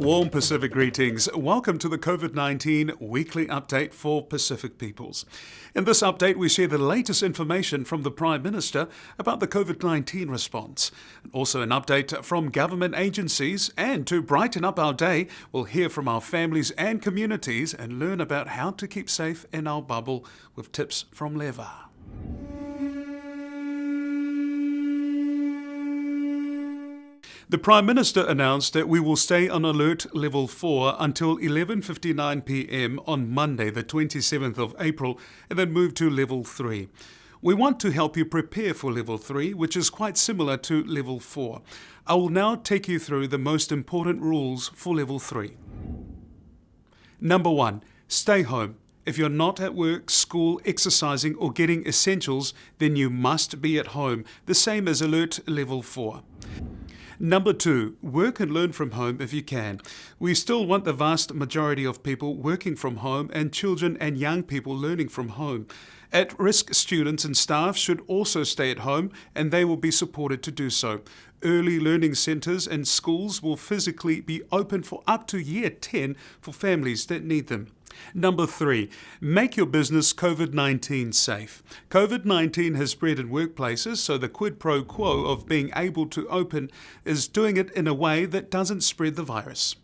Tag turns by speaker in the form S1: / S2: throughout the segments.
S1: Warm Pacific greetings. Welcome to the COVID-19 weekly update for Pacific peoples. In this update, we share the latest information from the Prime Minister about the COVID-19 response. Also an update from government agencies, and to brighten up our day, we'll hear from our families and communities and learn about how to keep safe in our bubble with tips from Leva. The Prime Minister announced that we will stay on alert level 4 until 11:59 p.m. on Monday, the 27th of April, and then move to level 3. We want to help you prepare for level 3, which is quite similar to level 4. I will now take you through the most important rules for level 3. Number 1, stay home. If you're not at work, school, exercising or getting essentials, then you must be at home, the same as alert level 4. Number 2, work and learn from home if you can. We still want the vast majority of people working from home and children and young people learning from home. At-risk students and staff should also stay at home, and they will be supported to do so. Early learning centres and schools will physically be open for up to year 10 for families that need them. Number 3, make your business COVID-19 safe. COVID-19 has spread in workplaces, so the quid pro quo of being able to open is doing it in a way that doesn't spread the virus.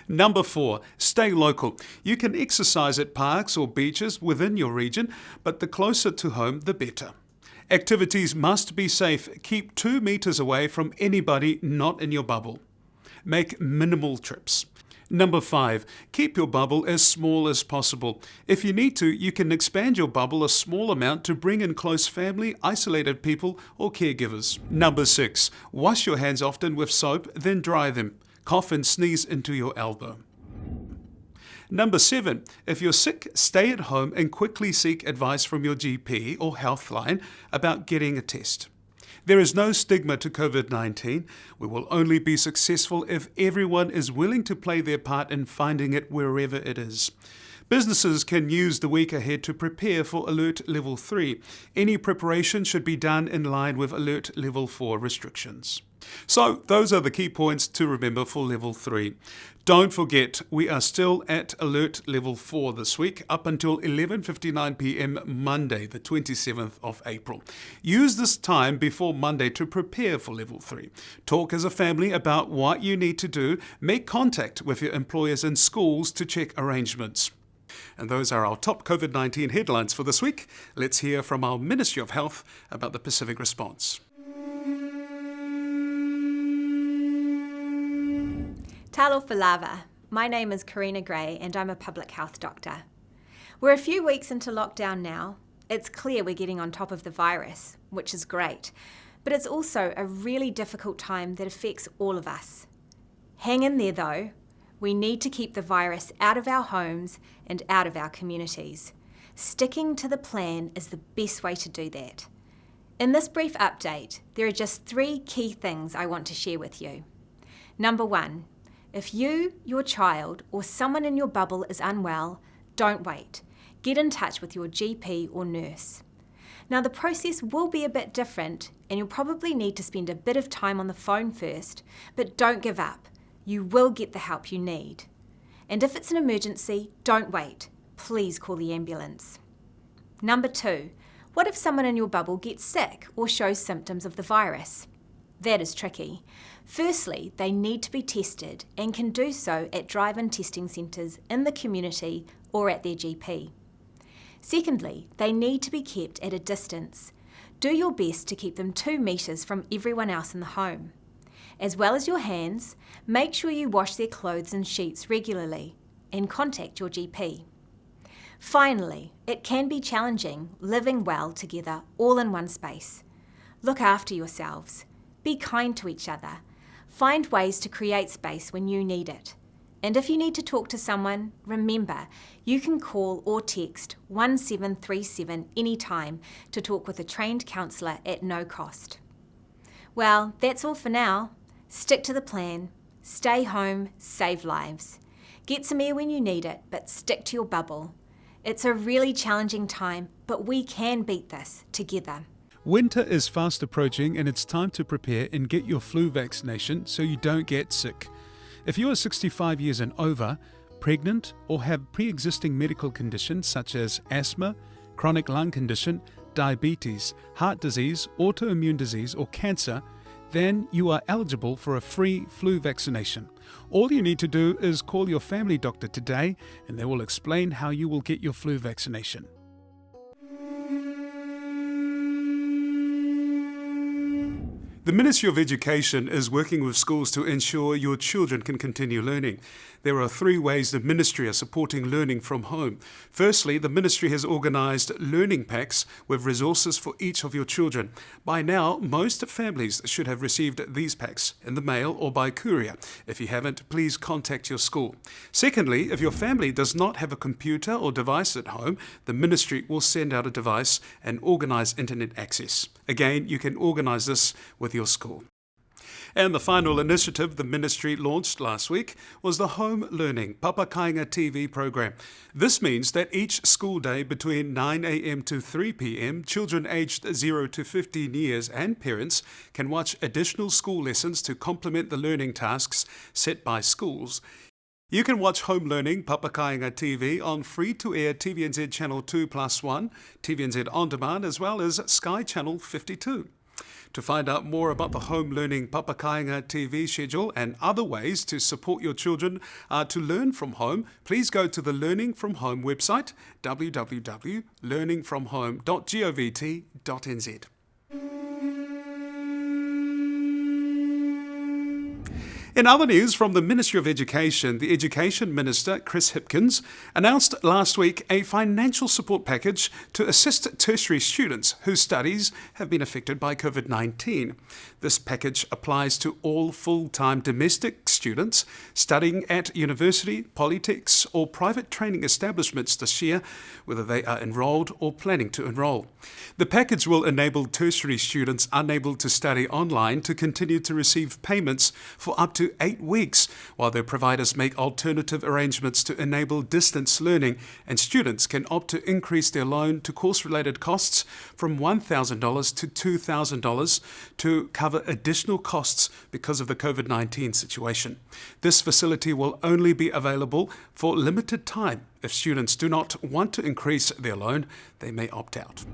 S1: Number 4, stay local. You can exercise at parks or beaches within your region, but the closer to home, the better. Activities must be safe. Keep 2 meters away from anybody not in your bubble. Make minimal trips. Number 5, keep your bubble as small as possible. If you need to, you can expand your bubble a small amount to bring in close family, isolated people or caregivers. Number 6, wash your hands often with soap, then dry them. Cough and sneeze into your elbow. Number 7, if you're sick, stay at home and quickly seek advice from your GP or Healthline about getting a test. There is no stigma to COVID-19. We will only be successful if everyone is willing to play their part in finding it wherever it is. Businesses can use the week ahead to prepare for Alert Level 3. Any preparation should be done in line with Alert Level 4 restrictions. So, those are the key points to remember for Level 3. Don't forget, we are still at Alert Level 4 this week, up until 11:59 p.m. Monday, the 27th of April. Use this time before Monday to prepare for Level 3. Talk as a family about what you need to do. Make contact with your employers and schools to check arrangements. And those are our top COVID-19 headlines for this week. Let's hear from our Ministry of Health about the Pacific response.
S2: Talo for lava. My name is Karina Gray and I'm a public health doctor. We're a few weeks into lockdown now. It's clear we're getting on top of the virus, which is great, but it's also a really difficult time that affects all of us. Hang in there though. We need to keep the virus out of our homes and out of our communities. Sticking to the plan is the best way to do that. In this brief update, there are just 3 key things I want to share with you. Number 1, if you, your child, or someone in your bubble is unwell, don't wait. Get in touch with your GP or nurse. Now, the process will be a bit different, and you'll probably need to spend a bit of time on the phone first, but don't give up. You will get the help you need. And if it's an emergency, don't wait. Please call the ambulance. Number 2, what if someone in your bubble gets sick or shows symptoms of the virus? That is tricky. Firstly, they need to be tested and can do so at drive-in testing centres in the community or at their GP. Secondly, they need to be kept at a distance. Do your best to keep them 2 metres from everyone else in the home. As well as your hands, make sure you wash their clothes and sheets regularly and contact your GP. Finally, it can be challenging living well together all in one space. Look after yourselves. Be kind to each other. Find ways to create space when you need it. And if you need to talk to someone, remember, you can call or text 1737 anytime to talk with a trained counsellor at no cost. Well, that's all for now. Stick to the plan. Stay home, save lives. Get some air when you need it, but stick to your bubble. It's a really challenging time, but we can beat this together.
S1: Winter is fast approaching and it's time to prepare and get your flu vaccination so you don't get sick. If you are 65 years and over, pregnant, or have pre-existing medical conditions such as asthma, chronic lung condition, diabetes, heart disease, autoimmune disease, or cancer, then you are eligible for a free flu vaccination. All you need to do is call your family doctor today and they will explain how you will get your flu vaccination. The Ministry of Education is working with schools to ensure your children can continue learning. There are 3 ways the Ministry are supporting learning from home. Firstly, the Ministry has organised learning packs with resources for each of your children. By now, most families should have received these packs in the mail or by courier. If you haven't, please contact your school. Secondly, if your family does not have a computer or device at home, the Ministry will send out a device and organise internet access. Again, you can organise this with your school. And the final initiative the Ministry launched last week was the Home Learning Papakainga TV program. This means that each school day between 9 a.m. to 3 p.m, children aged 0 to 15 years and parents can watch additional school lessons to complement the learning tasks set by schools. You can watch Home Learning Papakainga TV on free-to-air TVNZ Channel 2+1, TVNZ On Demand, as well as Sky Channel 52. To find out more about the Home Learning Papakainga TV schedule and other ways to support your children to learn from home, please go to the Learning From Home website, www.learningfromhome.govt.nz. In other news from the Ministry of Education, the Education Minister, Chris Hipkins, announced last week a financial support package to assist tertiary students whose studies have been affected by COVID-19. This package applies to all full-time domestic students studying at university, polytechs or private training establishments this year, whether they are enrolled or planning to enroll. The package will enable tertiary students unable to study online to continue to receive payments for up to 8 weeks, while their providers make alternative arrangements to enable distance learning, and students can opt to increase their loan to course-related costs from $1,000 to $2,000 to cover additional costs because of the COVID-19 situation. This facility will only be available for limited time. If students do not want to increase their loan, they may opt out.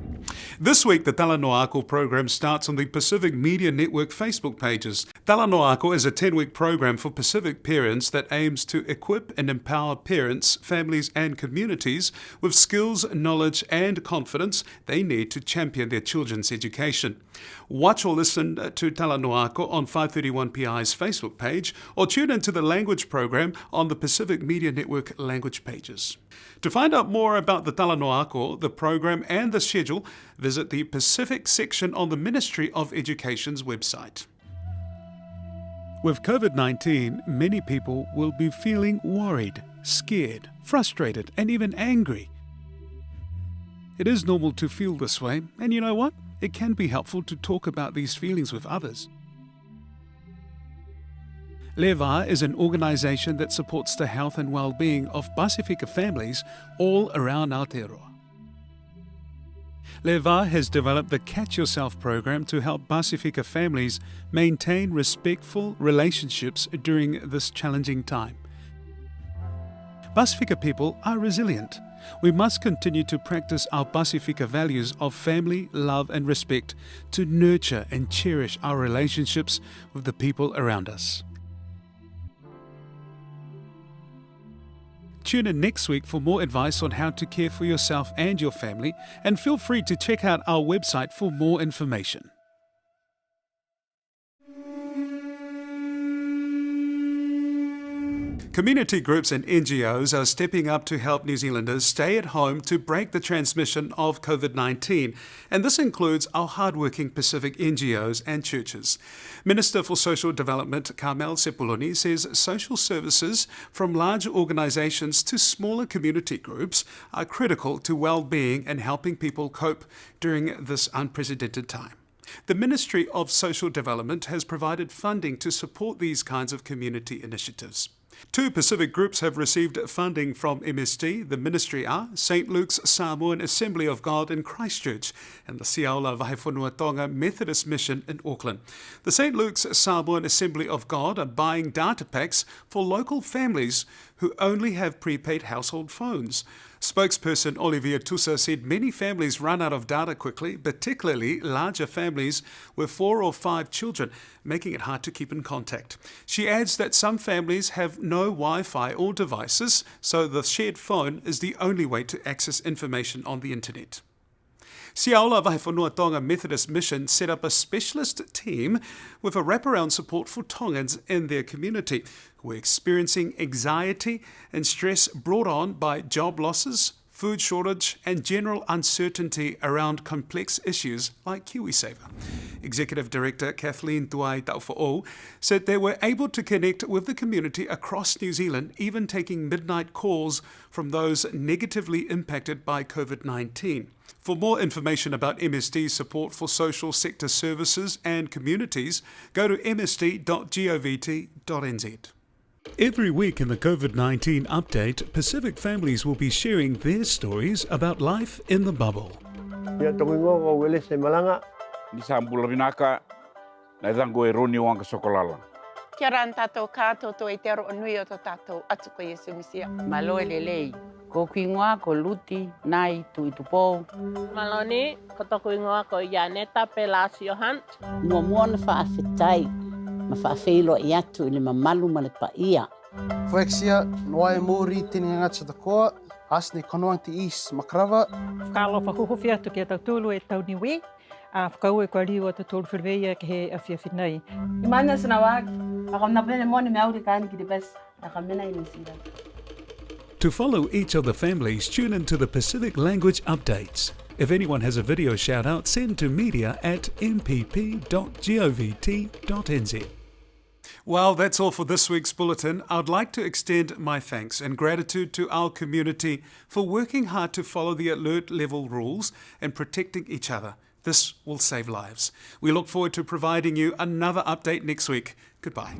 S1: This week, the Talanoako program starts on the Pacific Media Network Facebook pages. Talanoako is a 10-week program for Pacific parents that aims to equip and empower parents, families and communities with skills, knowledge and confidence they need to champion their children's education. Watch or listen to Talanoako on 531PI's Facebook page or tune into the language program on the Pacific Media Network language pages. To find out more about the Talanoako, the program and the schedule, visit the Pacific section on the Ministry of Education's website. With COVID-19, many people will be feeling worried, scared, frustrated and even angry. It is normal to feel this way, and you know what? It can be helpful to talk about these feelings with others. Leva is an organisation that supports the health and well-being of Pasifika families all around Aotearoa. Leva has developed the Catch Yourself program to help Pasifika families maintain respectful relationships during this challenging time. Pasifika people are resilient. We must continue to practice our Pasifika values of family, love and respect to nurture and cherish our relationships with the people around us. Tune in next week for more advice on how to care for yourself and your family, and feel free to check out our website for more information. Community groups and NGOs are stepping up to help New Zealanders stay at home to break the transmission of COVID-19, and this includes our hardworking Pacific NGOs and churches. Minister for Social Development Carmel Sepuloni says social services from large organisations to smaller community groups are critical to well-being and helping people cope during this unprecedented time. The Ministry of Social Development has provided funding to support these kinds of community initiatives. Two Pacific groups have received funding from MSD. The ministry are St. Luke's Samoan Assembly of God in Christchurch and the Hauora Whaiwhanuatonga Methodist Mission in Auckland. The St. Luke's Samoan Assembly of God are buying data packs for local families who only have prepaid household phones. Spokesperson Olivia Tusa said many families run out of data quickly, particularly larger families with 4 or 5 children, making it hard to keep in contact. She adds that some families have no Wi-Fi or devices, so the shared phone is the only way to access information on the internet. Hauora Whaiwhanuatonga Methodist Mission set up a specialist team with a wraparound support for Tongans in their community who are experiencing anxiety and stress brought on by job losses, food shortage and general uncertainty around complex issues like KiwiSaver. Executive Director Kathleen Tuai Taufa'o said they were able to connect with the community across New Zealand, even taking midnight calls from those negatively impacted by COVID-19. For more information about MSD's support for social sector services and communities, go to msd.govt.nz. Every week in the COVID-19 update, Pacific families will be sharing their stories about life in the bubble.
S3: Ni sambula vinaka na zango e roni wanga sokolala.
S4: Kia ran tātou kātou to e te aro nui o tō tātou atu ko Yesu Misia.
S5: Malo e lelei, ko kuingoa, ko luti, nai, tu i tupou.
S6: Maloni, ko tō kuingoa ko Ianeta Pelasio Hunt.
S5: Mua mua na whaafetai, ma whaafeilo i atu i le mamalu ma le paia.
S7: Fuexia, noa e mōri tini ngata takoa, asne konoang te is makrava.
S8: Whakalo whakuhowhia tu kia tau tūlu e tau niwi. Whakau e kwa riwa te tōru whirweia ke he awhia whinai.
S9: I mana sana wak, ako napene mone me auri kāni ki te bes, aka mena i nisira.
S1: To follow each of the families, tune into the Pacific Language Updates. If anyone has a video shout out, send to media@mpp.govt.nz. Well, that's all for this week's bulletin. I'd like to extend my thanks and gratitude to our community for working hard to follow the alert level rules and protecting each other. This will save lives. We look forward to providing you another update next week. Goodbye.